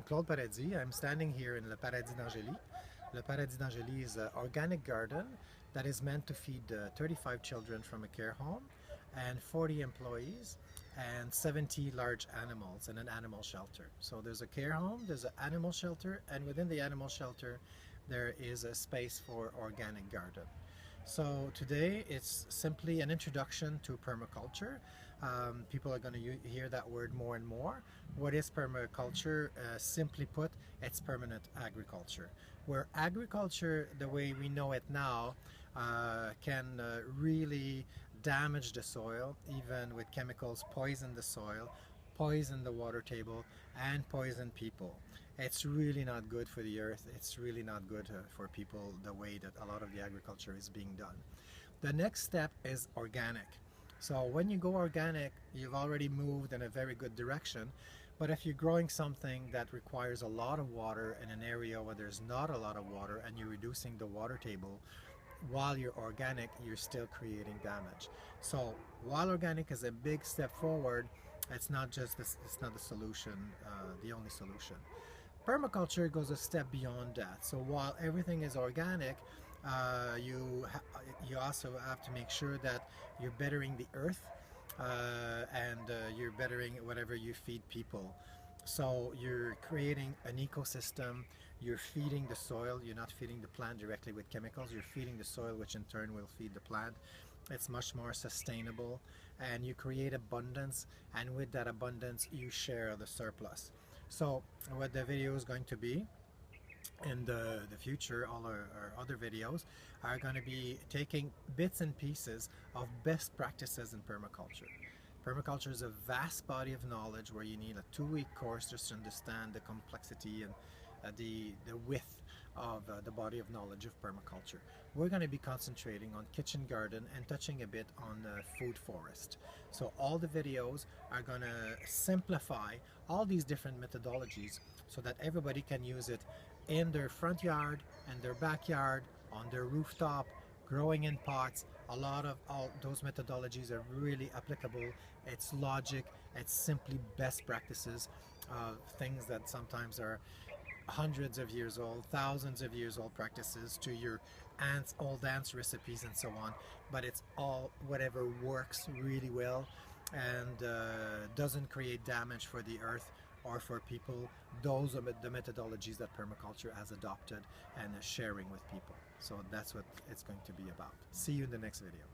Claude Paradis. I'm standing here in Le Paradis d'Angély. Le Paradis d'Angély is an organic garden that is meant to feed 35 children from a care home and 40 employees and 70 large animals in an animal shelter. So there's a care home, there's an animal shelter, and within the animal shelter there is a space for organic garden. So today it's simply an introduction to permaculture. People are going to hear that word more and more. What is permaculture? Simply put, it's permanent agriculture. Where agriculture, the way we know it now, can really damage the soil, even with chemicals, poison the soil, poison the water table, and poison people. It's really not good for the earth. It's really not good for people the way that a lot of the agriculture is being done. The next step is organic. So when you go organic, you've already moved in a very good direction. But if you're growing something that requires a lot of water in an area where there's not a lot of water and you're reducing the water table, while you're organic, you're still creating damage. So while organic is a big step forward, it's not just this, it's not the solution, the only solution. Permaculture goes a step beyond that. So while everything is organic, you also have to make sure that you're bettering the earth and you're bettering whatever you feed people. So you're creating an ecosystem, you're feeding the soil, you're not feeding the plant directly with chemicals, you're feeding the soil, which in turn will feed the plant. It's much more sustainable, and you create abundance, and with that abundance you share the surplus. So what the video is going to be in the future, all our other videos are going to be taking bits and pieces of best practices in permaculture. Permaculture is a vast body of knowledge where you need a 2-week course just to understand the complexity and the width of the body of knowledge of permaculture. We're going to be concentrating on kitchen garden and touching a bit on food forest. So all the videos are going to simplify all these different methodologies so that everybody can use it in their front yard and their backyard, on their rooftop, growing in pots. A lot of all those methodologies are really applicable. It's logic, it's simply best practices of things that sometimes are hundreds of years old, thousands of years old practices to your old ants recipes and so on, but it's all whatever works really well and doesn't create damage for the earth or for people. Those are the methodologies that permaculture has adopted and is sharing with people. So that's what it's going to be about. See you in the next video.